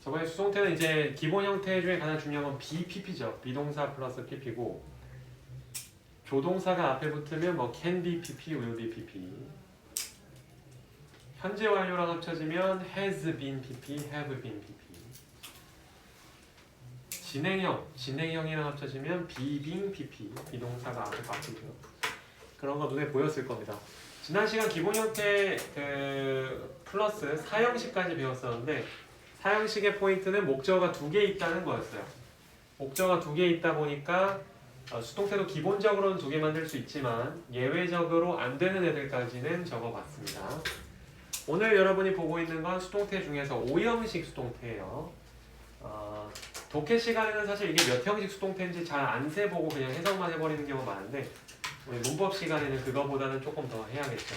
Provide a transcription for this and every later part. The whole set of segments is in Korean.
저번에 수동태는 이제 기본 형태 중에 가장 중요한 건 BPP죠. 비동사 플러스 PP고 조동사가 앞에 붙으면 뭐 can be PP, will be PP. 현재 완료랑 합쳐지면 has been PP, have been PP. 진행형이랑 합쳐지면 be being PP. 비동사가 앞에 바뀌죠. 그런 거 눈에 보였을 겁니다. 지난 시간 기본 형태 플러스 사형식까지 배웠었는데 사형식의 포인트는 목적어가 2개 있다는 거였어요. 목적어가 2개 있다 보니까 수동태도 기본적으로는 2개 만들 수 있지만 예외적으로 안 되는 애들까지는 적어봤습니다. 오늘 여러분이 보고 있는 건 수동태 중에서 5형식 수동태예요. 독해 시간에는 사실 이게 몇 형식 수동태인지 잘 안 세보고 그냥 해석만 해버리는 경우가 많은데 우리 문법 시간에는 그거보다는 조금 더 해야겠죠.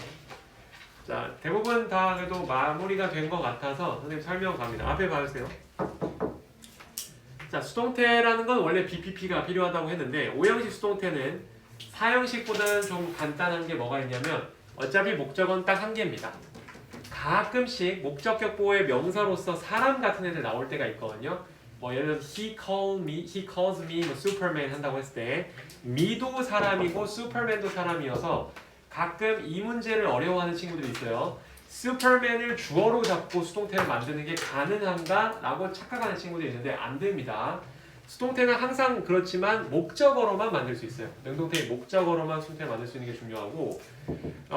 자, 대부분 다 그래도 마무리가 된 것 같아서 선생님 설명 갑니다. 앞에 봐주세요. 자, 수동태라는 건 원래 BPP가 필요하다고 했는데 5형식 수동태는 4형식보다는 좀 간단한 게 뭐가 있냐면 어차피 목적어는 딱 한 개입니다. 가끔씩 목적격 보호의 명사로서 사람 같은 애들 나올 때가 있거든요. 뭐 예를 들어서 he calls me 뭐 Superman 한다고 했을 때 me도 사람이고 Superman도 사람이어서 가끔 이 문제를 어려워하는 친구들이 있어요. 슈퍼맨을 주어로 잡고 수동태를 만드는 게 가능한가? 라고 착각하는 친구들이 있는데 안 됩니다. 수동태는 항상 그렇지만 목적어로만 만들 수 있어요. 능동태의 목적어로만 수동태를 만들 수 있는 게 중요하고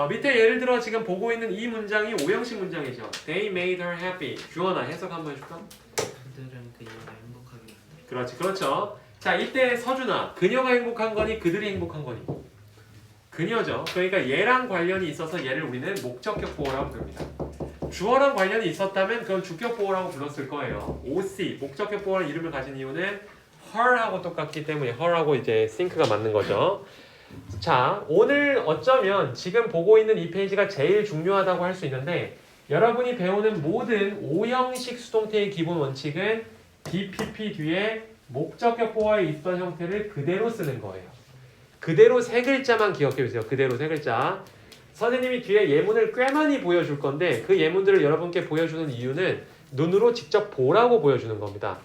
밑에 예를 들어 지금 보고 있는 이 문장이 5형식 문장이죠. They made her happy. 주원아 해석 한번 해줄까? 그들은 그녀가 행복하게 만들었다. 그렇지, 그렇죠. 자, 이때 서준아, 그녀가 행복한 거니 그들이 행복한 거니? 그녀죠. 그러니까 얘랑 관련이 있어서 얘를 우리는 목적격 보호라고 부릅니다. 주어랑 관련이 있었다면 그건 주격 보호라고 불렀을 거예요. OC, 목적격 보호라는 이름을 가진 이유는 her하고 똑같기 때문에 her하고 이제 sync가 맞는 거죠. 자, 오늘 어쩌면 지금 보고 있는 이 페이지가 제일 중요하다고 할 수 있는데 여러분이 배우는 모든 5형식 수동태의 기본 원칙은 BPP 뒤에 목적격 보호에 있던 형태를 그대로 쓰는 거예요. 그대로 세 글자만 기억해 주세요. 그대로 세 글자. 선생님이 뒤에 예문을 꽤 많이 보여줄 건데 그 예문들을 여러분께 보여주는 이유는 눈으로 직접 보라고 보여주는 겁니다.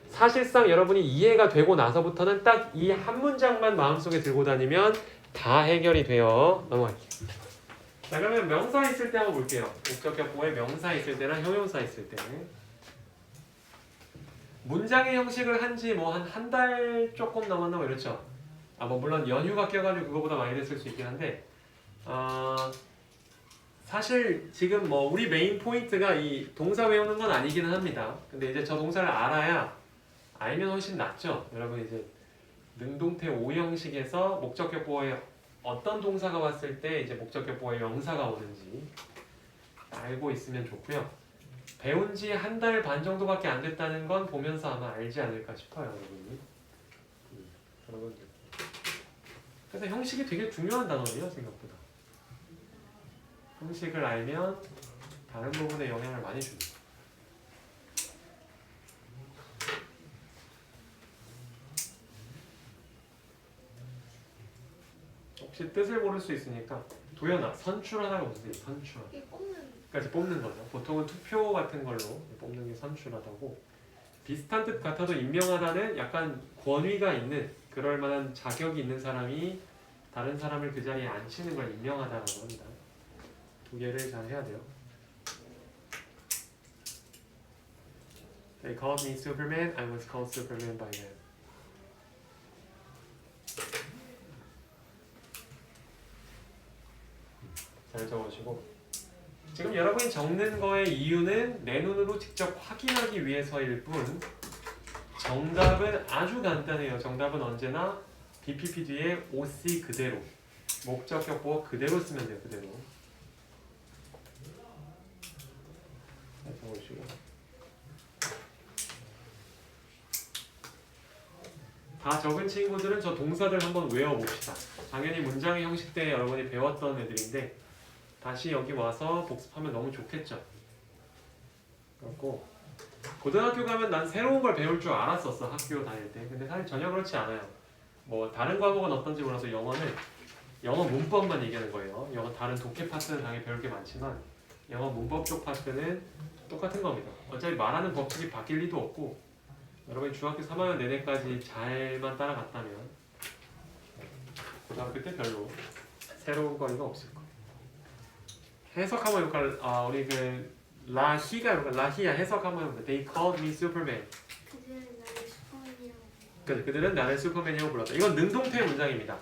사실상 여러분이 이해가 되고 나서부터는 딱 이 한 문장만 마음속에 들고 다니면 다 해결이 돼요. 넘어갈게요. 자, 그러면 명사 있을 때 한번 볼게요. 목적격 보호에 명사 있을 때나 형용사 있을 때. 문장의 형식을 한지 뭐 한 달 조금 넘었나 뭐 이렇죠. 뭐 물론 연휴가 껴가지고 그거보다 많이 됐을 수 있긴 한데 사실 지금 뭐 우리 메인 포인트가 이 동사 외우는 건 아니기는 합니다. 근데 이제 저 동사를 알면 훨씬 낫죠. 여러분 이제 능동태 5형식에서 목적격 보호에 어떤 동사가 왔을 때 이제 목적격 보호에 명사가 오는지 알고 있으면 좋고요. 배운 지 한 달 반 정도밖에 안 됐다는 건 보면서 아마 알지 않을까 싶어요, 여러분이. 여러분. 그래서 형식이 되게 중요한 단어예요, 생각보다. 형식을 알면 다른 부분에 영향을 많이 줍니다. 혹시 뜻을 모를 수 있으니까 도연아, 선출하다가 무슨 뜻이에요? 선출하다. 까지 뽑는 거죠. 보통은 투표 같은 걸로 뽑는 게 선출하다고. 비슷한 뜻 같아도 임명하다는 약간 권위가 있는 그럴 만한 자격이 있는 사람이 다른 사람을 그 자리에 앉히는 걸 임명하다라고 합니다. 두 개를 잘 해야 돼요. They called me Superman. I was called Superman by them. 잘 적어주시고 지금 여러분이 적는 거의 이유는 내 눈으로 직접 확인하기 위해서일 뿐 정답은 아주 간단해요. 정답은 언제나 BPP 뒤에 OC 그대로 목적격 보호 그대로 쓰면 돼요. 그대로 잘 적어주시고 다 적은 친구들은 저 동사들 한번 외워봅시다. 당연히 문장의 형식 때 여러분이 배웠던 애들인데 다시 여기 와서 복습하면 너무 좋겠죠. 그렇고 고등학교 가면 난 새로운 걸 배울 줄 알았었어. 학교 다닐 때. 근데 사실 전혀 그렇지 않아요. 뭐 다른 과목은 어떤지 몰라서 영어 문법만 얘기하는 거예요. 영어 다른 독해 파트는 당연히 배울 게 많지만 영어 문법 쪽 파트는 똑같은 겁니다. 어차피 말하는 법칙이 바뀔 리도 없고 여러분이 중학교 3학년 내내까지 잘만 따라갔다면 고등학교 때 별로 새로운 거리가 없을 거예요. 해석 한번 해볼까? 우리 그 라히가 해볼까? 라히야 해석 한번 해볼까? They called me Superman. 그들은 나를 슈퍼맨이라고 불렀다. 이건 능동태 문장입니다.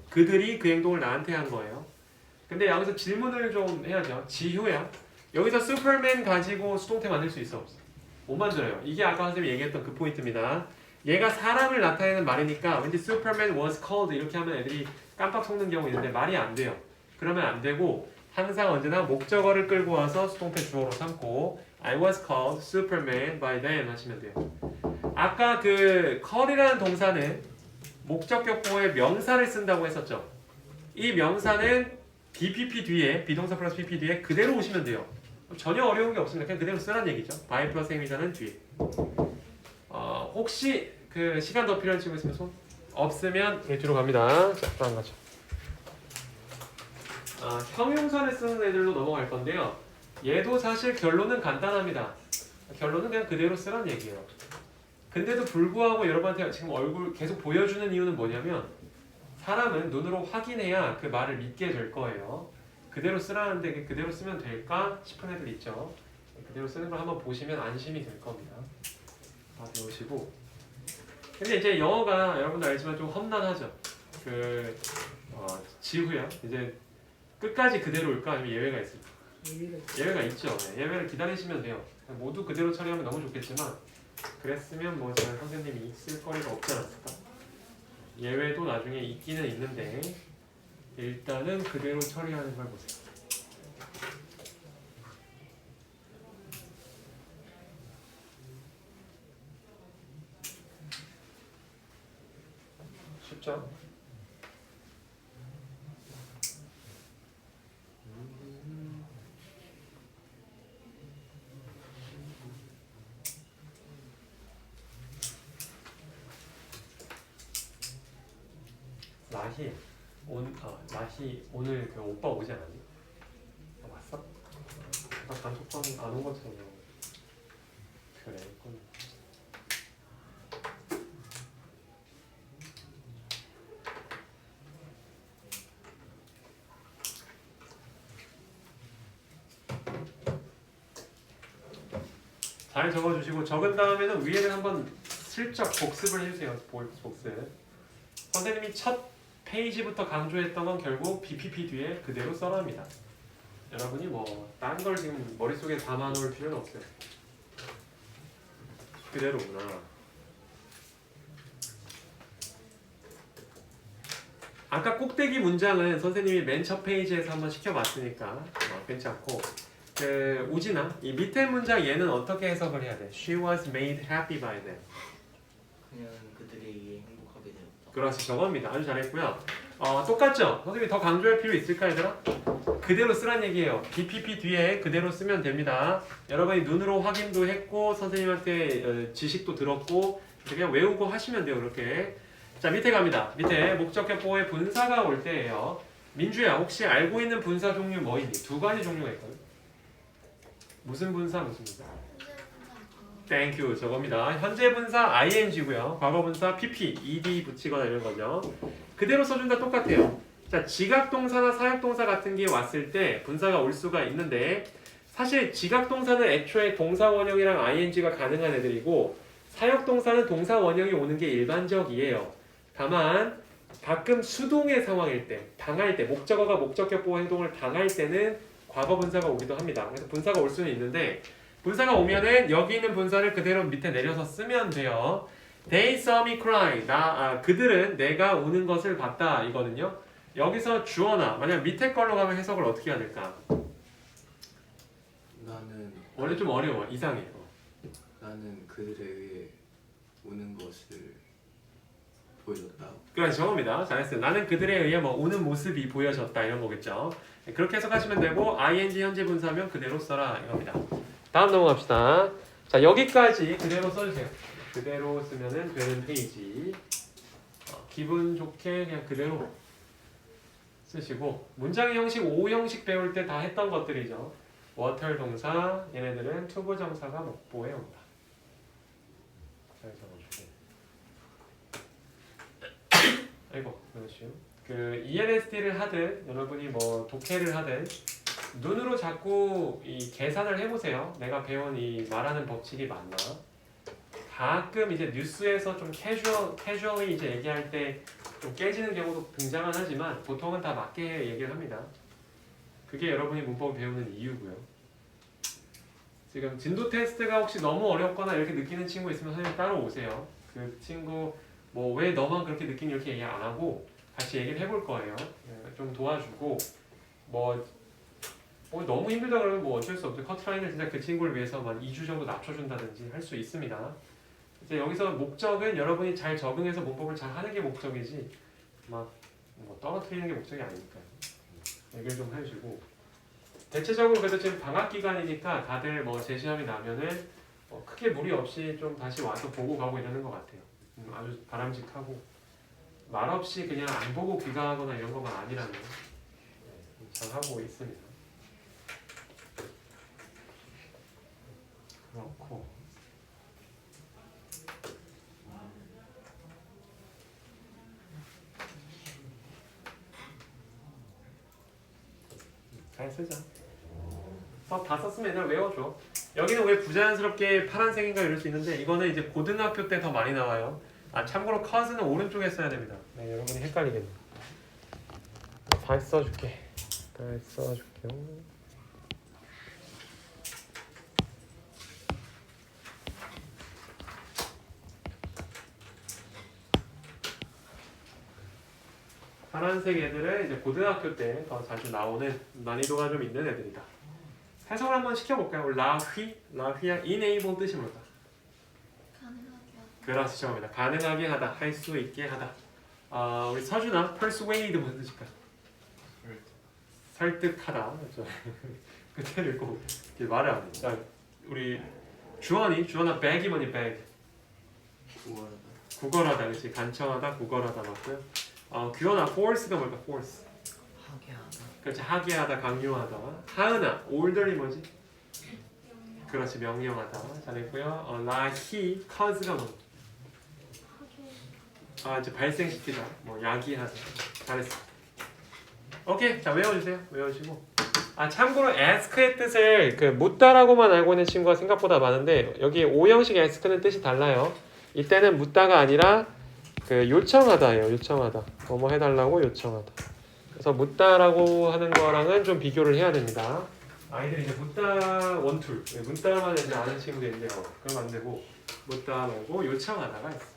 그들이 그 행동을 나한테 한 거예요. 근데 여기서 질문을 좀 해야죠. 지효야. 여기서 슈퍼맨 가지고 수동태 만들 수 있어 없어? 못 만들어요. 이게 아까 선생님이 얘기했던 그 포인트입니다. 얘가 사람을 나타내는 말이니까 왠지 Superman was called 이렇게 하면 애들이 깜빡 속는 경우 있는데 말이 안 돼요. 그러면 안 되고 항상 언제나 목적어를 끌고 와서 수동태 주어로 삼고 I was called Superman by them 하시면 돼요. 아까 그 call이라는 동사는 목적격 보호에 명사를 쓴다고 했었죠. 이 명사는 BPP 뒤에 비동사 플러스 PP 뒤에 그대로 오시면 돼요. 전혀 어려운 게 없습니다. 그냥 그대로 쓰란 얘기죠. by 플러스 행위자는 뒤에. 혹시 그 시간 더 필요한 친구 있으면 손? 없으면 뒤로 갑니다. 자, 다음 가죠. 형용사를 쓰는 애들로 넘어갈 건데요. 얘도 사실 결론은 간단합니다. 결론은 그냥 그대로 쓰란 얘기예요. 근데도 불구하고 여러분한테 지금 얼굴 계속 보여주는 이유는 뭐냐면 사람은 눈으로 확인해야 그 말을 믿게 될 거예요. 그대로 쓰라는데 그대로 쓰면 될까 싶은 애들 있죠. 그대로 쓰는 걸 한번 보시면 안심이 될 겁니다. 다 배우시고. 근데 이제 영어가 여러분도 알지만 좀 험난하죠. 지후야. 이제 끝까지 그대로일까 아니면 예외가 있을까? 예외가 있죠. 네, 예외를 기다리시면 돼요. 모두 그대로 처리하면 너무 좋겠지만 그랬으면 뭐 제가 선생님이 있을 거리가 없지 않았을까? 예외도 나중에 있기는 있는데 일단은 그대로 처리하는 걸 보세요. 쉽죠? 라히 오늘 그 오빠 오지 않았니? 왔어? 단톡방 안 온 것처럼 그래 있군. 잘 적어주시고 적은 다음에는 위에는 한번 슬쩍 복습을 해주세요. 복습. 선생님이 첫 페이지부터 강조했던 건 결국 BPP 뒤에 그대로 써랍니다. 여러분이 뭐 딴 걸 지금 머릿속에 담아놓을 필요는 없어요. 그대로구나. 아까 꼭대기 문장은 선생님이 맨 첫 페이지에서 한번 시켜봤으니까 괜찮고 그 우진아 이 밑에 문장 얘는 어떻게 해석을 해야 돼? She was made happy by them. 그냥 그들에 의해 행복하게 되었다. 그렇지 저겁니다. 아주 잘했고요. 똑같죠? 선생님이 더 강조할 필요 있을까 얘들아? 그대로 쓰란 얘기예요. BPP 뒤에 그대로 쓰면 됩니다. 여러분이 눈으로 확인도 했고 선생님한테 지식도 들었고 그냥 외우고 하시면 돼요. 이렇게. 자 밑에 갑니다. 밑에 목적격 보호에 분사가 올 때예요. 민주야 혹시 알고 있는 분사 종류 뭐 있니? 두 가지 종류가 있거든. 무슨 분사 무슨 분사? 땡큐 저겁니다. 현재 분사 ing고요. 과거 분사 pp, ed 붙이거나 이런 거죠. 그대로 써준다 똑같아요. 자 지각동사나 사역동사 같은 게 왔을 때 분사가 올 수가 있는데 사실 지각동사는 애초에 동사 원형이랑 ing가 가능한 애들이고 사역동사는 동사 원형이 오는 게 일반적이에요. 다만 가끔 수동의 상황일 때, 당할 때, 목적어가 목적격 보호 행동을 당할 때는 과거 분사가 오기도 합니다. 그래서 분사가 올 수는 있는데 분사가 오면은 여기 있는 분사를 그대로 밑에 내려서 쓰면 돼요. They saw me cry. 그들은 내가 우는 것을 봤다 이거든요. 여기서 주어나 만약 밑에 걸로 가면 해석을 어떻게 해야 될까? 나는 원래 좀 어려워. 이상해. 나는 그들에 의해 우는 것을 보여줬다. 그렇죠. 저겁니다. 잘했어요. 나는 그들에 의해 뭐 우는 모습이 보여졌다 이런 거겠죠. 그렇게 해석하시면 되고 ing 현재 분사면 그대로 써라 이겁니다. 다음 넘어갑시다. 자 여기까지 그대로 써주세요. 그대로 쓰면은 되는 페이지. 기분 좋게 그냥 그대로 쓰시고 문장의 형식 5형식 배울 때 다 했던 것들이죠. 워털 동사 얘네들은 투부정사가 목보에 온다. 잘 적어주고. 아이고 그렇죠. 그 ENSD를 하든 여러분이 뭐 독해를 하든 눈으로 자꾸 이 계산을 해보세요. 내가 배운 이 말하는 법칙이 맞나? 가끔 이제 뉴스에서 좀 캐주얼리 이제 얘기할 때 좀 깨지는 경우도 등장은 하지만 보통은 다 맞게 얘기를 합니다. 그게 여러분이 문법을 배우는 이유고요. 지금 진도 테스트가 혹시 너무 어렵거나 이렇게 느끼는 친구 있으면 선생님 따로 오세요. 그 친구 뭐 왜 너만 그렇게 느끼니 이렇게 얘기 안 하고 같이 얘기를 해볼 거예요. 좀 도와주고 뭐 너무 힘들다 그러면 뭐 어쩔 수 없죠. 커트라인을 진짜 그 친구를 위해서 만 2주 정도 낮춰준다든지 할 수 있습니다. 이제 여기서 목적은 여러분이 잘 적응해서 문법을 잘 하는 게 목적이지 막 뭐 떨어뜨리는 게 목적이 아니니까요. 얘기를 좀 해주고 대체적으로 그래도 지금 방학 기간이니까 다들 뭐 재시험이 나면은 크게 무리 없이 좀 다시 와서 보고 가고 이러는 것 같아요. 아주 바람직하고 말 없이 그냥 안 보고 귀가하거나 이런 것만 아니라면 잘 하고 있습니다. 그렇고 잘 쓰자. 다 썼으면 얘들 외워줘. 여기는 왜 부자연스럽게 파란색인가 이럴 수 있는데 이거는 이제 고등학교 때 더 많이 나와요. 참고로 cause는 오른쪽에 써야 됩니다. 네, 여러분이 헷갈리겠네. 다 써줄게. 다 써줄게요. 파란색 애들은 이제 고등학교 때 더 자주 나오는 난이도가 좀 있는 애들이다. 해석을 한번 시켜볼까요? 라휘야 enable 뜻이 뭘까? 가능하게 하다. 그렇죠, 겁니다. 가능하게 하다, 할 수 있게 하다. 우리 서준아, persuade 무슨 뜻일까? 설득하다. 그렇죠. 그때를 꼭 이렇게 말을 안 해. 자, 우리 주원아, bag이 뭐니 bag? 구월하다. 구걸하다, 그렇지? 간청하다, 구걸하다 맞고요. 규현아, force가 뭘까? force. 하게 하다. 그렇지, 하게 하다, 강요하다. 하은아, order이 뭐지? 그렇지, 명령하다. 잘했고요. he, cause가 뭐? 이제 발생시키다, 뭐 야기하다. 잘했어. 오케이, 자 외워주세요. 외워주시고. 참고로 ask의 뜻을 그 묻다라고만 알고 있는 친구가 생각보다 많은데 여기 O형식 ask는 뜻이 달라요. 이때는 묻다가 아니라 그 요청하다예요. 요청하다. 뭐뭐 해달라고 요청하다. 그래서 묻다라고 하는 거랑은 좀 비교를 해야 됩니다. 아이들이 이제 묻다 원툴, 묻다만 이제 아는 친구들 있는데요. 그러면 안 되고 묻다 말고 요청하다가 있어.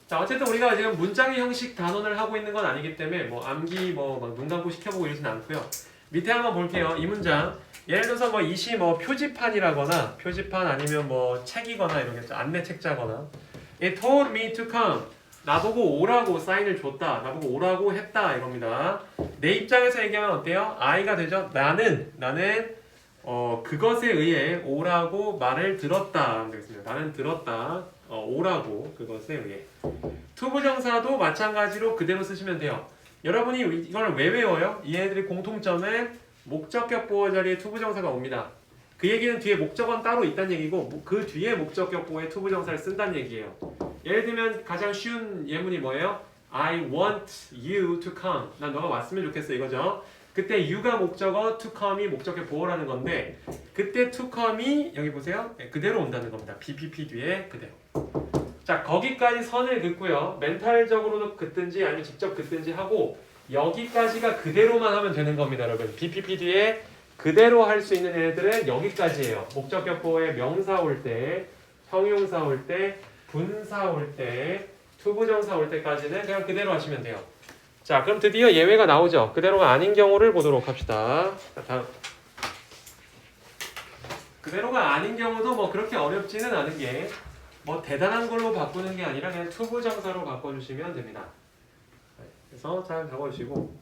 자, 어쨌든 우리가 지금 문장의 형식 단원을 하고 있는 건 아니기 때문에 뭐 암기 막 눈 감고 시켜보고 이러진 않고요. 밑에 한번 볼게요. 이 문장 예를 들어서 뭐 이시 뭐 표지판이라거나 표지판 아니면 뭐 책이거나 이러겠죠. 안내 책자거나 It told me to come. 나보고 오라고 사인을 줬다. 나보고 오라고 했다 이겁니다. 내 입장에서 얘기하면 어때요? I가 되죠. 나는 그것에 의해 오라고 말을 들었다 하면 되겠습니다. 나는 들었다. 오라고 그것에 의해. 투부정사도 마찬가지로 그대로 쓰시면 돼요. 여러분이 이걸 왜 외워요? 이 애들의 공통점은 목적격 보호 자리에 투부정사가 옵니다. 그 얘기는 뒤에 목적어는 따로 있다는 얘기고 그 뒤에 목적격 보호에 투부정사를 쓴다는 얘기예요. 예를 들면 가장 쉬운 예문이 뭐예요? I want you to come. 난 너가 왔으면 좋겠어 이거죠. 그때 you가 목적어, to come이 목적격 보호라는 건데 그때 to come이 여기 보세요. 그대로 온다는 겁니다. BPP 뒤에 그대로. 자, 거기까지 선을 긋고요. 멘탈적으로도 긋든지 아니면 직접 긋든지 하고 여기까지가 그대로만 하면 되는 겁니다, 여러분. BPP 뒤에 그대로 할 수 있는 애들은 여기까지예요. 목적격 보호에 명사 올 때, 형용사 올 때, 분사 올 때, 투부정사 올 때까지는 그냥 그대로 하시면 돼요. 자, 그럼 드디어 예외가 나오죠. 그대로가 아닌 경우를 보도록 합시다. 자, 다음. 그대로가 아닌 경우도 뭐 그렇게 어렵지는 않은 게 뭐 대단한 걸로 바꾸는 게 아니라 그냥 투부정사로 바꿔주시면 됩니다. 그래서 잘 적어주시고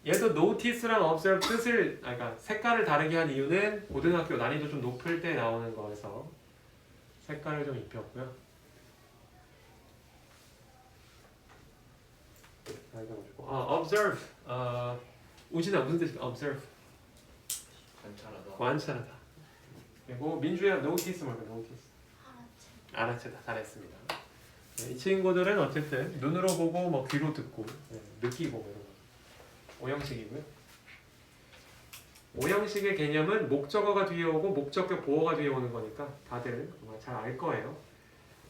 얘도 notice랑 observe 뜻을 그러니까 색깔을 다르게 한 이유는 고등학교 난이도 좀 높을 때 나오는 거여서 색깔을 좀 입혔고요. observe. 우진아 무슨 뜻일까? observe. 관찰하다. 관찰하다. 그리고 민주야 notice 뭘까? notice. 알았지. 알아채다. 잘했습니다. 네, 이 친구들은 어쨌든 눈으로 보고 뭐 귀로 듣고 느끼고 뭐 이런 거. 오형식이고요. 오형식의 개념은 목적어가 뒤에 오고 목적격 보어가 뒤에 오는 거니까 다들 잘 알 거예요.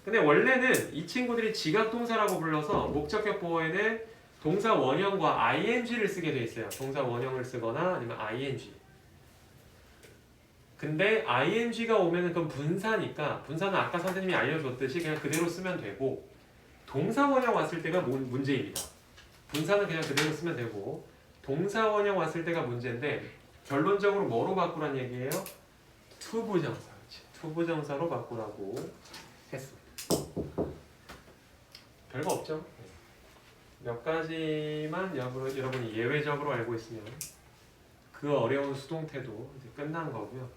근데 원래는 이 친구들이 지각동사라고 불러서 목적격 보어에는 동사 원형과 ing를 쓰게 돼 있어요. 동사 원형을 쓰거나 아니면 ing. 근데 ing가 오면은 그건 분사니까 분사는 아까 선생님이 알려줬듯이 그냥 그대로 쓰면 되고 동사 원형 왔을 때가 문제입니다. 분사는 그냥 그대로 쓰면 되고 동사 원형 왔을 때가 문제인데 결론적으로 뭐로 바꾸란 얘기예요? 투부정사. 그렇지. 투부정사로 바꾸라고 했습니다. 별거 없죠? 몇 가지만 여러분이 예외적으로 알고 있으면 그 어려운 수동태도 이제 끝난 거고요.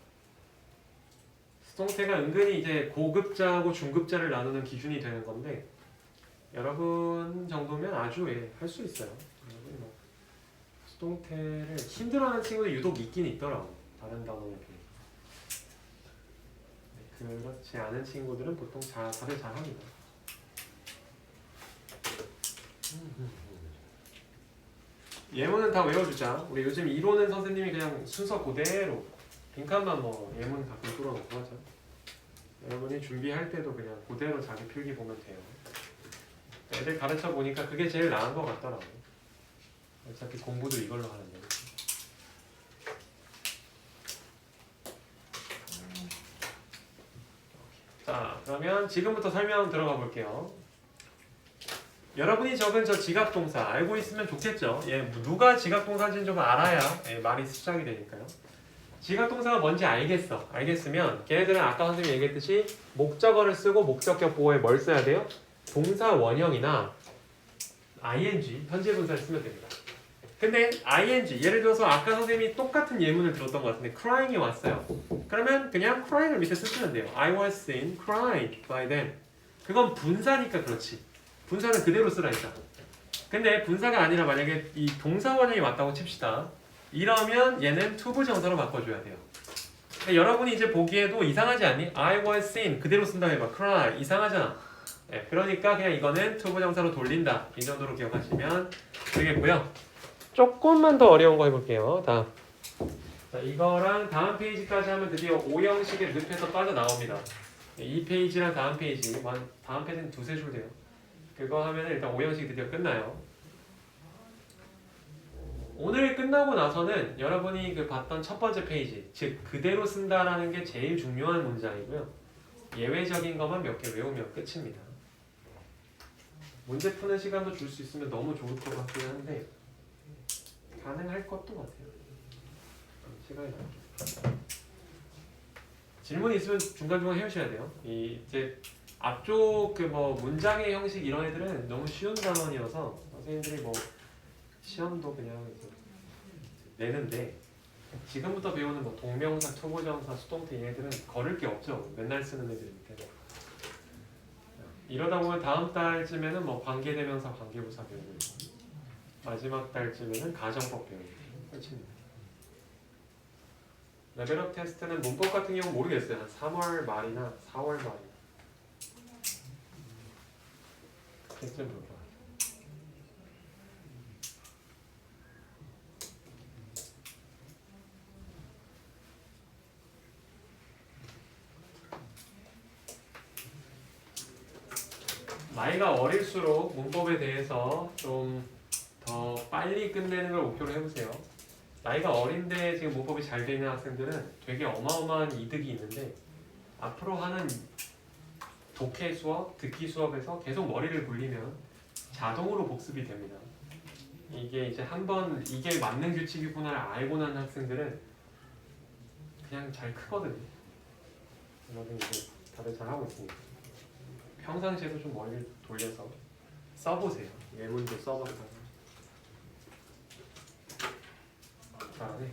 수동태가 은근히 이제 고급자하고 중급자를 나누는 기준이 되는 건데 여러분 정도면 아주 할 수 있어요. 여러분이 뭐 수동태를 힘들어하는 친구들 유독 있긴 있더라고. 다른 단어에 비해서. 그렇지 않은 친구들은 보통 다들 잘합니다. 예문은 다 외워주자. 우리 요즘 이론은 선생님이 그냥 순서 그대로 빈칸만 뭐 예문 가끔 뚫어놓고 하죠. 여러분이 준비할 때도 그냥 그대로 자기 필기 보면 돼요. 애들 가르쳐 보니까 그게 제일 나은 것 같더라고. 어차피 공부도 이걸로 하는데. 자, 그러면 지금부터 설명 들어가 볼게요. 여러분이 적은 저 지각동사 알고 있으면 좋겠죠. 누가 지각동사인지는 좀 알아야 말이 시작이 되니까요. 지각동사가 뭔지 알겠으면 걔네들은 아까 선생님이 얘기했듯이 목적어를 쓰고 목적격 보호에 뭘 써야 돼요? 동사 원형이나 ing, 현재 분사를 쓰면 됩니다. 근데 ing, 예를 들어서 아까 선생님이 똑같은 예문을 들었던 것 같은데 crying이 왔어요. 그러면 그냥 crying을 밑에 쓰시면 돼요. I was seen crying by them. 그건 분사니까 그렇지. 분사는 그대로 쓰라 했다. 근데 분사가 아니라 만약에 이 동사 원형이 왔다고 칩시다. 이러면 얘는 투부정사로 바꿔줘야 돼요. 여러분이 이제 보기에도 이상하지 않니? I was seen 그대로 쓴다 해봐. cry 이상하잖아. 그러니까 그냥 이거는 투부정사로 돌린다. 이 정도로 기억하시면 되겠고요. 조금만 더 어려운 거 해볼게요. 다음. 자, 이거랑 다음 페이지까지 하면 드디어 오형식의 늪에서 빠져나옵니다. 이 페이지랑 다음 페이지, 다음 페이지는 두세 줄 돼요. 그거 하면 일단 오형식이 드디어 끝나요. 오늘 끝나고 나서는 여러분이 봤던 첫 번째 페이지, 즉 그대로 쓴다라는 게 제일 중요한 문장이고요. 예외적인 것만 몇 개 외우면 끝입니다. 문제 푸는 시간도 줄 수 있으면 너무 좋을 것 같긴 한데 가능할 것도 같아요. 시간이 나죠. 질문이 있으면 중간중간 해주셔야 돼요. 이제 앞쪽 문장의 형식 이런 애들은 너무 쉬운 단원이어서 선생님들이 시험도 그냥 내는데 지금부터 배우는 동명사, 투부정사, 수동태 얘네들은 걸을 게 없죠. 맨날 쓰는 애들이니까. 이러다 보면 다음 달쯤에는 관계대명사, 관계부사 배우고 있고 마지막 달쯤에는 가정법 배우고 끝입니다. 레벨업 테스트는 문법 같은 경우는 모르겠어요. 한 3월 말이나 4월 말이나 그때쯤 볼 거예요. 나이가 어릴수록 문법에 대해서 좀 더 빨리 끝내는 걸 목표로 해보세요. 나이가 어린데 지금 문법이 잘 되는 학생들은 되게 어마어마한 이득이 있는데 앞으로 하는 독해 수업, 듣기 수업에서 계속 머리를 굴리면 자동으로 복습이 됩니다. 이게 이제 한번 이게 맞는 규칙이구나를 알고 난 학생들은 그냥 잘 크거든요. 여러분 이제 다들 잘 하고 있으니까 평상시에도 좀 머리를 돌려서 써보세요. 예문도 써보세요. 잘하네.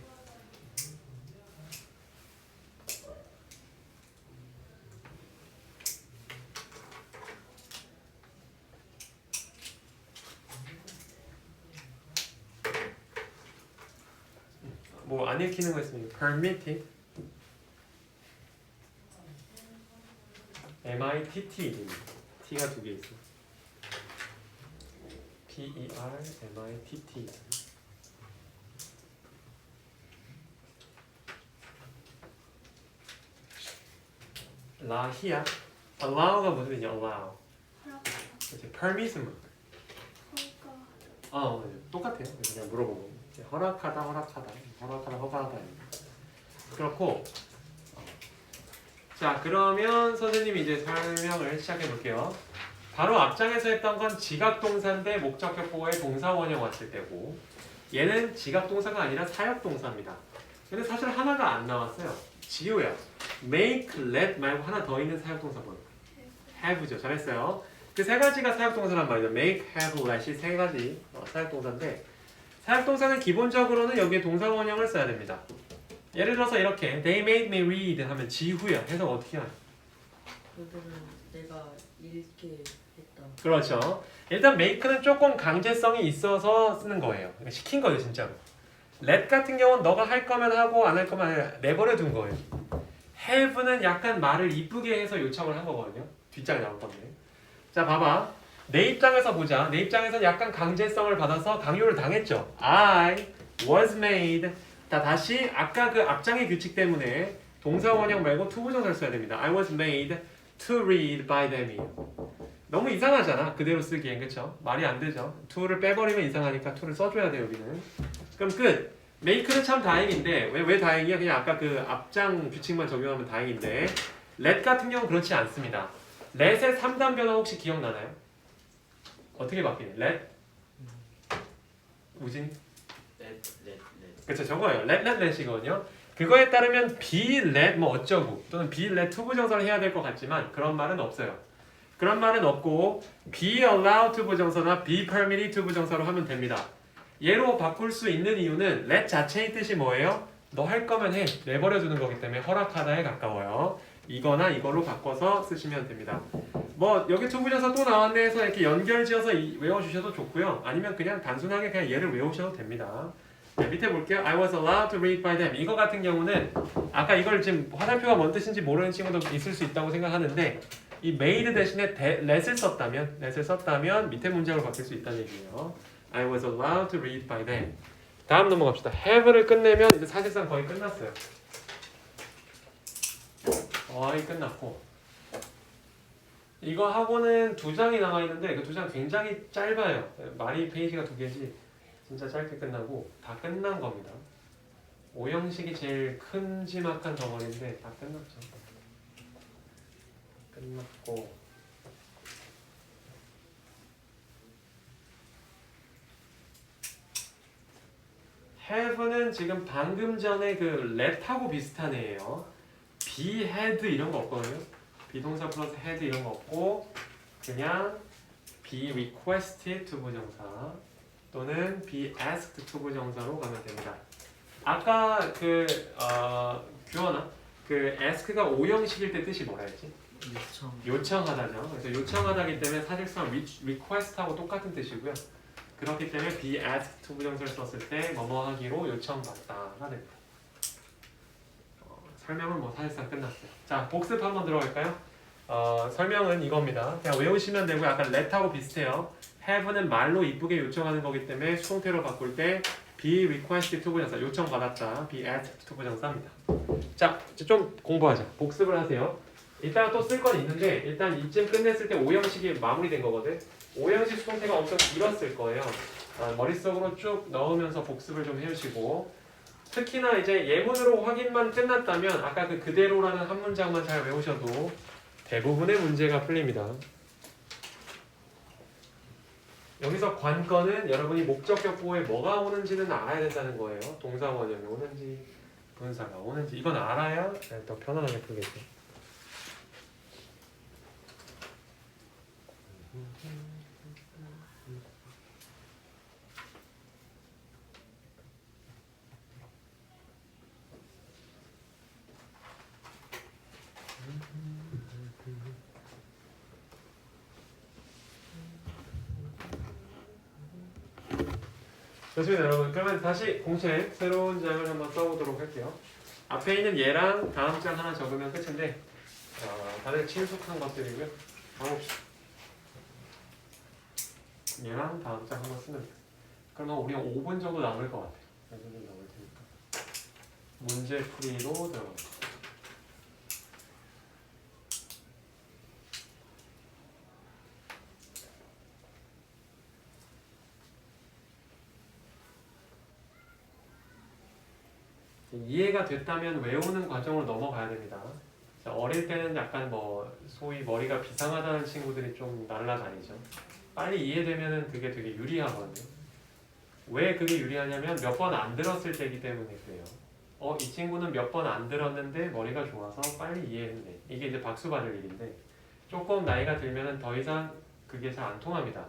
뭐 안 읽히는 거 있으면 permitted M-I-T-T T가 두 개 있어. P-E-R-M-I-T-T 라히야 allow가 무슨 뜻이냐 allow 허락하다. 그치 permit은 허가. 똑같아요. 그래서 그냥 물어보고 허락하다 허가하다 그렇고 자 그러면 선생님이 이제 설명을 시작해 볼게요. 바로 앞장에서 했던 건 지각동사인데 목적격 보호의 동사원형 왔을 때고 얘는 지각동사가 아니라 사역동사입니다. 근데 사실 하나가 안 나왔어요. 지우야 make, let 말고 하나 더 있는 사역동사 뭐예요? have죠. 잘했어요. 그 세 가지가 사역동사란 말이죠. make, have, let이 세 가지 사역동사인데 사역동사는 기본적으로는 여기에 동사원형을 써야 됩니다. 예를 들어서 이렇게 They made me read 하면 지후야. 해석 어떻게 하냐? 그들은 내가 읽게 했다. 그렇죠. 일단 make는 조금 강제성이 있어서 쓰는 거예요. 시킨 거예요 진짜로. let 같은 경우는 너가 할 거면 하고 안 할 거면 안 해. 내버려 둔 거예요. have는 약간 말을 이쁘게 해서 요청을 한 거거든요. 뒷장에 나올 건데. 자 봐봐. 내 입장에서 보자. 내 입장에서는 약간 강제성을 받아서 강요를 당했죠. I was made. 자 다시 아까 그 앞장의 규칙 때문에 동사원형 말고 투부정사를 써야 됩니다. I was made to read by them. 너무 이상하잖아. 그대로 쓰기엔 그쵸? 말이 안 되죠. to를 빼버리면 이상하니까 to를 써줘야 돼요 여기는. 그럼 끝. make는 참 다행인데 왜 다행이야? 그냥 아까 그 앞장 규칙만 적용하면 다행인데 let 같은 경우는 그렇지 않습니다. let의 3단 변화 혹시 기억나나요? 어떻게 바뀌냐? let 우진? 렛. 그쵸 저거예요. let이거든요. 그거에 따르면 be let 뭐 어쩌고 또는 be let 투부정사를 해야 될 것 같지만 그런 말은 없어요. 그런 말은 없고 be allowed 투부정사나 be permitted 투부정사로 하면 됩니다. 얘로 바꿀 수 있는 이유는 let 자체의 뜻이 뭐예요? 너 할 거면 해. 내버려 두는 거기 때문에 허락하다에 가까워요. 이거나 이걸로 바꿔서 쓰시면 됩니다. 뭐 여기 투부정사 또 나왔네 해서 이렇게 연결지어서 외워주셔도 좋고요. 아니면 그냥 단순하게 그냥 얘를 외우셔도 됩니다. 네, 밑에 볼게요. I was allowed to read by them. 이거 같은 경우는 아까 이걸 지금 화살표가 뭔 뜻인지 모르는 친구도 있을 수 있다고 생각하는데 이 made 대신에 let을 썼다면 밑에 문장으로 바뀔 수 있다는 얘기예요. I was allowed to read by them. 다음 넘어갑시다. have를 끝내면 이제 사실상 거의 끝났어요. 거의 끝났고 이거 하고는 2장이 나와 있는데 그 2장 굉장히 짧아요. 말이 페이지가 2개지. 진짜 짧게 끝나고 다 끝난 겁니다. 5형식이 제일 큼지막한 덩어리인데 다 끝났죠. 끝났고 have는 지금 방금 전에 그 let하고 비슷한 애예요. be had 이런 거 없거든요. 비동사 플러스 had 이런 거 없고 그냥 be requested 투부정사 또는 be asked 투부정사로 가면 됩니다. 아까 규현아 그 ask가 5형식일 때 뜻이 뭐라 했지? 요청하다죠. 그래서 요청하다기 때문에 사실상 request하고 똑같은 뜻이고요. 그렇기 때문에 be asked 투부정사를 썼을 때 뭐뭐 하기로 요청받다가 됩니다. 설명은 뭐 사실상 끝났어요. 자 복습 한번 들어갈까요? 설명은 이겁니다. 그냥 외우시면 되고 약간 let하고 비슷해요. have는 말로 이쁘게 요청하는 거기 때문에 수동태로 바꿀 때 be requested 투부정사 요청받았다. be asked 투부정사입니다. 자 이제 좀 공부하자. 복습을 하세요. 이따가 또 쓸 건 있는데 일단 이쯤 끝냈을 때 5형식이 마무리된 거거든. 5형식 수동태가 엄청 길었을 거예요. 머릿속으로 쭉 넣으면서 복습을 좀 해주시고 특히나 이제 예문으로 확인만 끝났다면 아까 그 그대로라는 한 문장만 잘 외우셔도 대부분의 문제가 풀립니다. 여기서 관건은 여러분이 목적격 보호에 뭐가 오는지는 알아야 된다는 거예요. 동사 원형이 오는지 분사가 오는지 이건 알아야 더 편안하게 풀겠죠. 좋습니다 여러분. 그러면 다시 공책 새로운 장을 한번 써보도록 할게요. 앞에 있는 얘랑 다음 장 하나 적으면 끝인데 다들 친숙한 것들이고요. 가봅시다. 얘랑 다음 장 한번 쓰면 돼요. 그러면 우리 5분 정도 남을 것 같아요. 5분 정도 남을 테니까 문제 풀이로 들어갑니다. 이해가 됐다면 외우는 과정으로 넘어가야 됩니다. 어릴 때는 약간 소위 머리가 비상하다는 친구들이 좀 날라다니죠. 빨리 이해되면은 그게 되게 유리하거든요. 왜 그게 유리하냐면 몇 번 안 들었을 때이기 때문에 그래요. 이 친구는 몇 번 안 들었는데 머리가 좋아서 빨리 이해했네. 이게 이제 박수 받을 일인데 조금 나이가 들면은 더 이상 그게 잘 안 통합니다.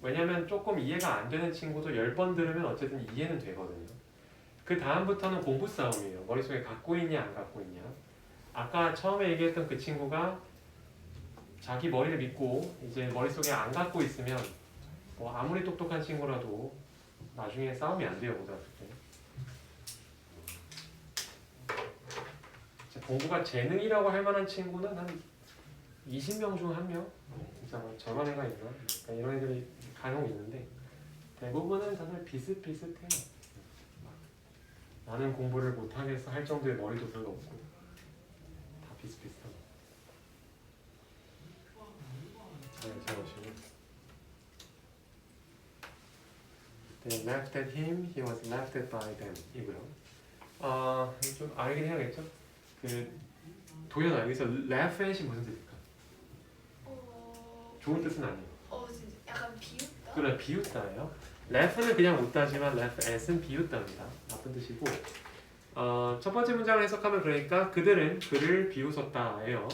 왜냐면 조금 이해가 안 되는 친구도 10번 들으면 어쨌든 이해는 되거든요. 그 다음부터는 공부 싸움이에요. 머릿속에 갖고 있냐 안 갖고 있냐. 아까 처음에 얘기했던 그 친구가 자기 머리를 믿고 이제 머릿속에 안 갖고 있으면 아무리 똑똑한 친구라도 나중에 싸움이 안 돼요. 고등학교 때. 공부가 재능이라고 할 만한 친구는 한 20명 중 1명? 진짜 저런 애가 있나? 이런 애들이 간혹 있는데 대부분은 다들 비슷비슷해요. 나는 공부를 못하겠어 할 정도의 머리도 별로 없고 다 비슷비슷하고. 잘 보시고. They laughed at him, he was laughed at by them 이고요. 좀 알긴 해야겠죠? 도연아 여기서 laugh at이 무슨 뜻일까? 좋은 뜻은 아니에요. 진짜 약간 비웃다. 그래 비웃다예요. laugh는 그냥 웃다지만 laugh at은 비웃다입니다. 나쁜 뜻이고. 첫 번째 문장을 해석하면 그러니까 그들은 그를 비웃었다예요.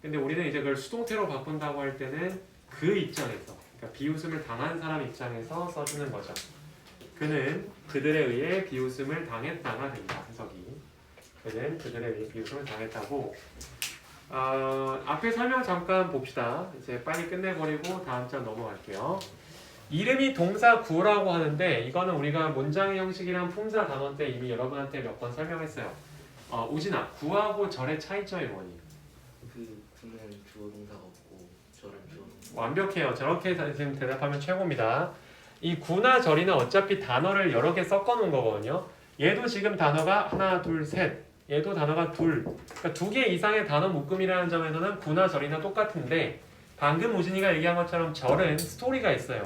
근데 우리는 이제 그걸 수동태로 바꾼다고 할 때는 그 입장에서, 그러니까 비웃음을 당한 사람 입장에서 써주는 거죠. 그는 그들에 의해 비웃음을 당했다가 됩니다. 해석이. 그는 그들에 의해 비웃음을 당했다고. 앞에 설명 잠깐 봅시다. 이제 빨리 끝내버리고 다음 장 넘어갈게요. 이름이 동사 구라고 하는데 이거는 우리가 문장의 형식이랑 품사 단원 때 이미 여러분한테 몇 번 설명했어요. 우진아, 구하고 절의 차이점이 뭐니? 구는 주어 동사가 없고 절은 주어 동사. 완벽해요. 저렇게 지금 대답하면 최고입니다. 이 구나 절이는 어차피 단어를 여러 개 섞어 놓은 거거든요. 얘도 지금 단어가 하나, 둘, 셋. 얘도 단어가 둘. 그러니까 2개 이상의 단어 묶음이라는 점에서는 구나 절이나 똑같은데 방금 우진이가 얘기한 것처럼 절은 스토리가 있어요.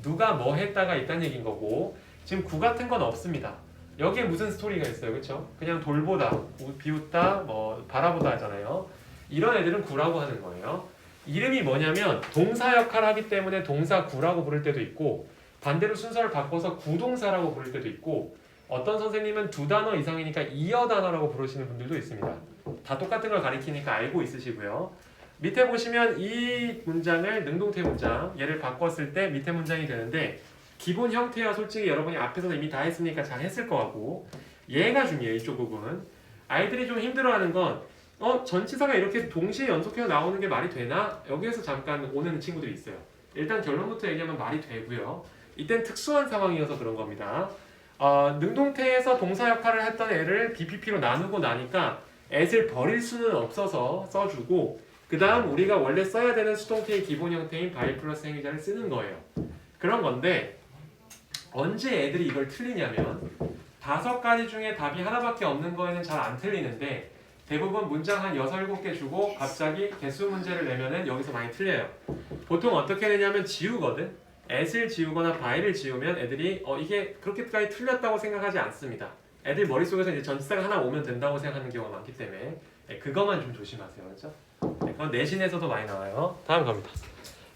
누가 뭐 했다가 있다는 얘기인 거고 지금 구 같은 건 없습니다. 여기에 무슨 스토리가 있어요. 그렇죠? 그냥 돌보다, 비웃다, 바라보다 하잖아요. 이런 애들은 구라고 하는 거예요. 이름이 뭐냐면 동사 역할을 하기 때문에 동사 구라고 부를 때도 있고 반대로 순서를 바꿔서 구동사라고 부를 때도 있고 어떤 선생님은 2단어 이상이니까 이어 단어라고 부르시는 분들도 있습니다. 다 똑같은 걸 가리키니까 알고 있으시고요. 밑에 보시면 이 문장을 능동태 문장 얘를 바꿨을 때 밑에 문장이 되는데 기본 형태야 솔직히 여러분이 앞에서 이미 다 했으니까 잘 했을 것 같고 얘가 중요해요. 이쪽 부분. 아이들이 좀 힘들어하는 건 전치사가 이렇게 동시에 연속해서 나오는 게 말이 되나? 여기에서 잠깐 오는 친구들이 있어요. 일단 결론부터 얘기하면 말이 되고요. 이땐 특수한 상황이어서 그런 겁니다. 능동태에서 동사 역할을 했던 애를 BPP로 나누고 나니까 at을 버릴 수는 없어서 써주고 그 다음 우리가 원래 써야 되는 수동태의 기본 형태인 by 플러스 행위자를 쓰는 거예요. 그런 건데 언제 애들이 이걸 틀리냐면 5가지 중에 답이 하나밖에 없는 거에는 잘 안 틀리는데 대부분 문장 한 6, 7개 주고 갑자기 개수 문제를 내면은 여기서 많이 틀려요. 보통 어떻게 되냐면 지우거든. at을 지우거나 by를 지우면 애들이 이게 그렇게까지 틀렸다고 생각하지 않습니다. 애들 머릿속에서 이제 전치사가 하나 오면 된다고 생각하는 경우가 많기 때문에 그것만 좀 조심하세요. 그렇죠? 그건 내신에서도 많이 나와요. 다음 갑니다.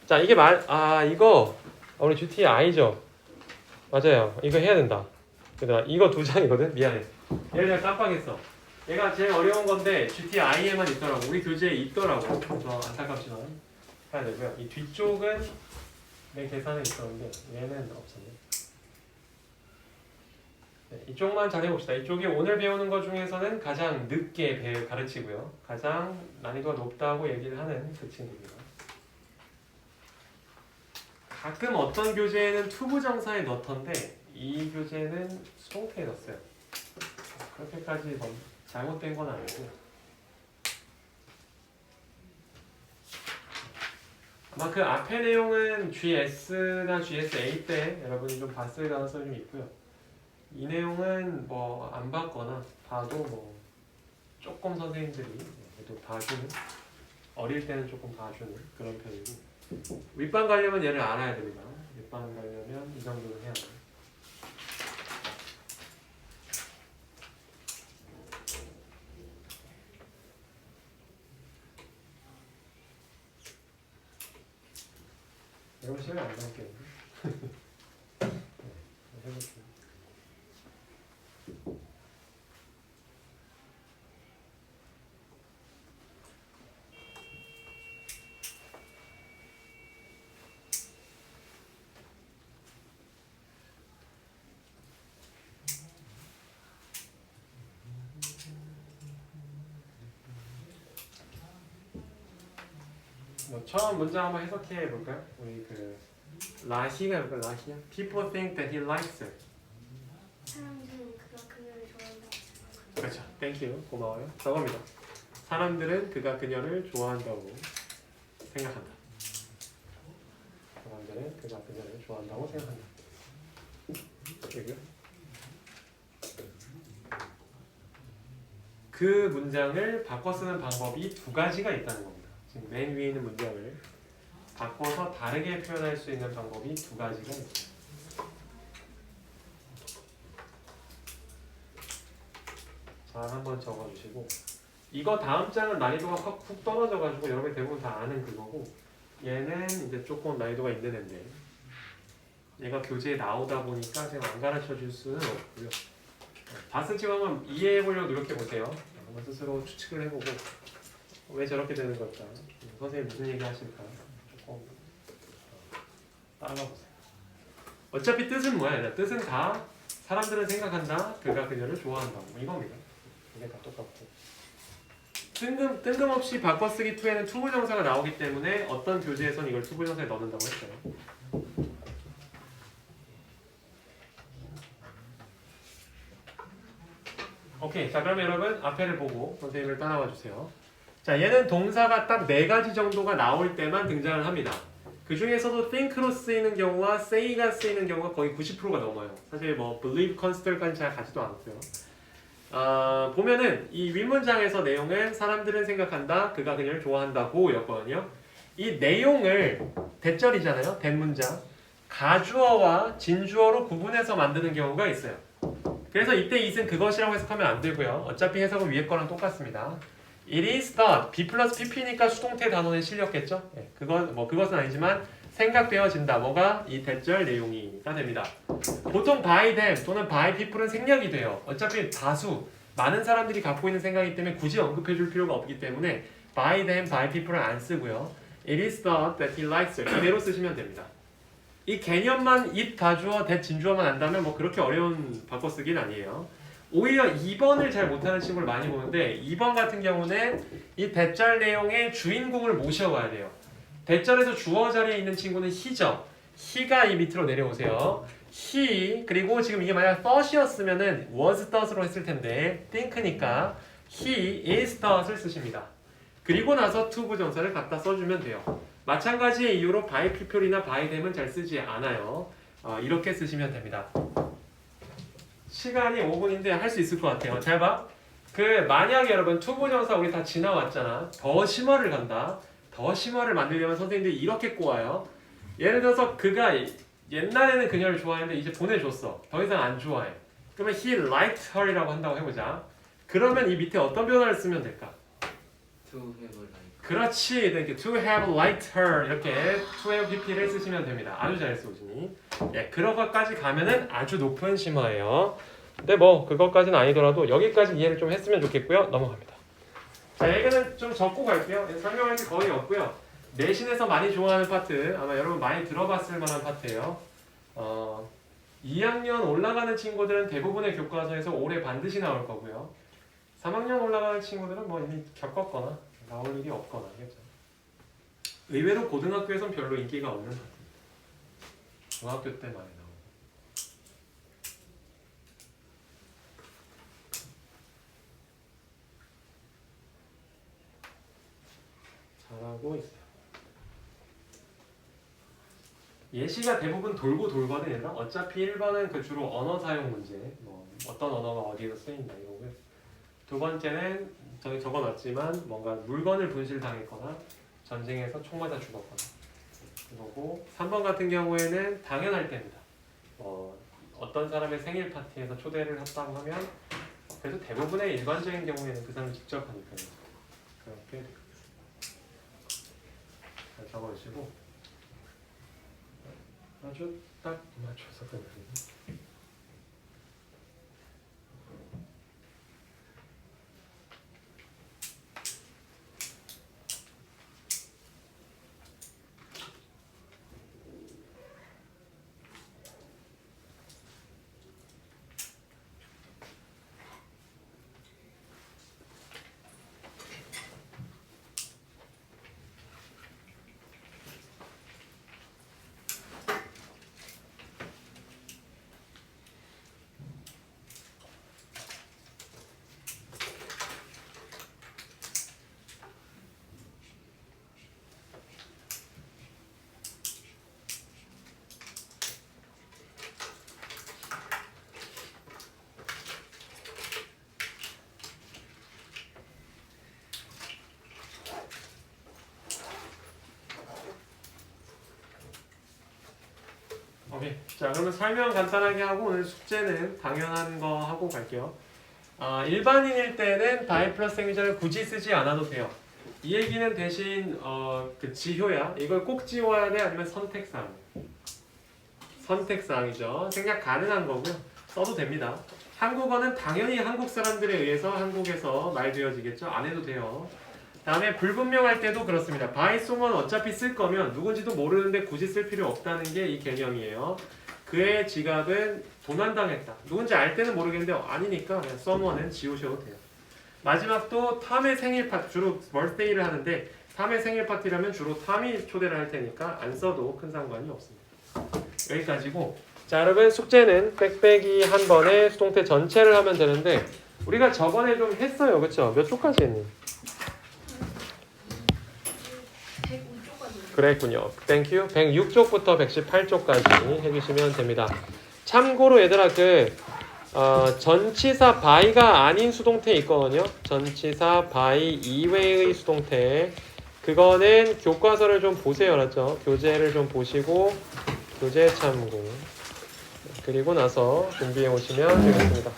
자, 이게 이거 우리 GT I죠? 맞아요. 이거 해야 된다. 그다음 이거 2장이거든. 미안해. 얘를 내가 깜빡했어. 얘가 제일 어려운 건데 GT I에만 있더라고. 우리 교재에 있더라고. 그래서 안타깝지만 해야 되고요. 이 뒤쪽은 내 계산에 있었는데 얘는 없었네. 네, 이쪽만 잘 해봅시다. 이쪽이 오늘 배우는 것 중에서는 가장 늦게 가르치고요. 가장 난이도가 높다고 얘기를 하는 그 친구입니다. 가끔 어떤 교재에는 투부정사에 넣던데 이 교재는 수동태에 넣었어요. 그렇게까지 잘못된 건 아니고 아마 그 앞에 내용은 GS나 GSA 때 여러분이 좀 봤을 가능성이 좀 있고요. 이 내용은 뭐 안 봤거나 봐도 뭐 조금 선생님들이 또 봐주는 어릴 때는 조금 봐주는 그런 편이고 윗반 가려면 얘를 알아야 됩니다. 윗반 가려면 이 정도는 해야 돼요. 여러분 시간이 안 남겠는데? 네, 해볼게요. 뭐 처음 문장 한번 해석해 볼까요? 우리 그 라시가 해볼까? 라시야? People think that he likes her. 사람들은 그가 그녀를 좋아한다고 생각한다. 그렇죠. Thank you. 고마워요. 저겁니다. 사람들은 그가 그녀를 좋아한다고 생각한다. 사람들은 그가 그녀를 좋아한다고 생각한다. 그리고요. 그 문장을 바꿔 쓰는 방법이 두 가지가 있다는 겁니다. 지금 맨 위에 있는 문장을 바꿔서 다르게 표현할 수 있는 방법이 두 가지가 있어요. 잘 한번 적어주시고 이거 다음 장은 난이도가 확 훅 떨어져가지고 여러분이 대부분 다 아는 그거고 얘는 이제 조금 난이도가 있는 앤데 얘가 교재에 나오다 보니까 제가 안 가르쳐 줄 수는 없고요. 다 쓴 친구 한번 이해해 보려고 노력해 보세요. 한번 스스로 추측을 해보고 왜 저렇게 되는 걸까? 선생님 무슨 얘기 하실까? 조금 따라가 보세요. 어차피 뜻은 뭐야? 뜻은 다 사람들은 생각한다. 그가 그녀를 좋아한다고 이겁니다. 이게 다 똑같고 뜬금없이 바꿔쓰기 2에는 투부정사가 나오기 때문에 어떤 교재에선 이걸 투부정사에 넣는다고 했어요. 오케이. 자, 그럼 여러분 앞에를 보고 선생님을 따라와 주세요. 자, 얘는 동사가 딱 4가지 정도가 나올 때만 등장을 합니다. 그 중에서도 think로 쓰이는 경우와 say가 쓰이는 경우가 거의 90%가 넘어요. 사실 뭐 believe, consider까지 잘 가지도 않고요. 보면은 이 윗문장에서 내용은 사람들은 생각한다, 그가 그녀를 좋아한다고 였거든요. 이 내용을 대절이잖아요. 대문장. 가주어와 진주어로 구분해서 만드는 경우가 있어요. 그래서 이때 it은 그것이라고 해석하면 안 되고요. 어차피 해석은 위에 거랑 똑같습니다. It is thought. B 플러스 PP니까 수동태 단어는 실렸겠죠? 네, 그것은 아니지만 생각되어진다. 뭐가? 이 대절 내용이가 됩니다. 보통 by them 또는 by people은 생략이 돼요. 어차피 다수, 많은 사람들이 갖고 있는 생각이기 때문에 굳이 언급해 줄 필요가 없기 때문에 by them, by people은 안 쓰고요. It is thought that he likes her. 이대로 쓰시면 됩니다. 이 개념만 it 가주어, that 진주어만 안다면 뭐 그렇게 어려운 바꿔쓰기는 아니에요. 오히려 2번을 잘 못하는 친구를 많이 보는데 2번 같은 경우는 이 대절 내용의 주인공을 모셔와야 돼요. 대절에서 주어 자리에 있는 친구는 he죠. he가 이 밑으로 내려오세요. he 그리고 지금 이게 만약 thought이었으면은 was thought으로 했을 텐데 think니까 he is thought을 쓰십니다. 그리고 나서 to 부정사를 갖다 써주면 돼요. 마찬가지의 이유로 by people이나 by them은 잘 쓰지 않아요. 이렇게 쓰시면 됩니다. 시간이 5분인데 할 수 있을 것 같아요. 잘 봐. 만약에 여러분 to 부정사 우리 다 지나왔잖아. 더 심화를 간다. 더 심화를 만들려면 선생님들이 이렇게 꼬아요. 예를 들어서 그가 옛날에는 그녀를 좋아했는데 이제 보내줬어. 더 이상 안 좋아해. 그러면 he liked her이라고 한다고 해보자. 그러면 이 밑에 어떤 변화를 쓰면 될까? To have a life. 그렇지. 이렇게 to have liked her 이렇게 to have pp를 쓰시면 됩니다. 아주 잘했어, 우진이. 예, 그런 것까지 가면은 아주 높은 심화예요. 근데 뭐 그것까지는 아니더라도 여기까지 이해를 좀 했으면 좋겠고요. 넘어갑니다. 자, 얘기는 좀 적고 갈게요. 설명할 게 거의 없고요. 내신에서 많이 좋아하는 파트, 아마 여러분 많이 들어봤을 만한 파트예요. 2학년 올라가는 친구들은 대부분의 교과서에서 올해 반드시 나올 거고요. 3학년 올라가는 친구들은 뭐 이미 겪었거나 나올 일이 없거나 하겠죠. 의외로 고등학교에선 별로 인기가 없는 파트. 중학교 때 많이 나오고. 잘하고 있어요. 예시가 대부분 돌고 돌거든요. 어차피 1번은 그 주로 언어 사용 문제, 뭐 어떤 언어가 어디에서 쓰인다 이거고요. 두 번째는 저기 적어놨지만 뭔가 물건을 분실당했거나 전쟁에서 총 맞아 죽었거나 이거고 3번 같은 경우에는 당연할 때입니다. 어떤 사람의 생일 파티에서 초대를 했다고 하면 그래도 대부분의 일반적인 경우에는 그 사람이 직접 하니까요. 그렇게 잘 적어주시고 아주 딱 맞춰서 끝나네요. 오케이. 자, 그러면 설명 간단하게 하고 오늘 숙제는 당연한 거 하고 갈게요. 일반인일 때는 다이 플러스 생리자를 굳이 쓰지 않아도 돼요. 이 얘기는 대신 그 지효야. 이걸 꼭 지워야 돼 아니면 선택사항. 선택사항이죠. 생략 가능한 거고요. 써도 됩니다. 한국어는 당연히 한국 사람들에 의해서 한국에서 말되어지겠죠. 안 해도 돼요. 다음에 불분명할 때도 그렇습니다. by someone 어차피 쓸 거면 누군지도 모르는데 굳이 쓸 필요 없다는 게 이 개념이에요. 그의 지갑은 도난당했다. 누군지 알 때는 모르겠는데 아니니까 그냥 someone은 지우셔도 돼요. 마지막도 탐의 생일 파티, 주로 birthday를 하는데 탐의 생일 파티라면 주로 탐이 초대를 할 테니까 안 써도 큰 상관이 없습니다. 여기까지고 자 여러분 숙제는 빽빽이 한 번에 수동태 전체를 하면 되는데 우리가 저번에 좀 했어요. 그쵸? 몇 쪽까지 했니? 105쪽까지. 그랬군요. 땡큐. 106쪽부터 118쪽까지 해주시면 됩니다. 참고로 얘들아 전치사 by가 아닌 수동태 있거든요. 전치사 by 이외의 수동태 그거는 교과서를 좀 보세요. 알았죠? 교재를 좀 보시고 교재 참고 그리고 나서 준비해 오시면 되겠습니다.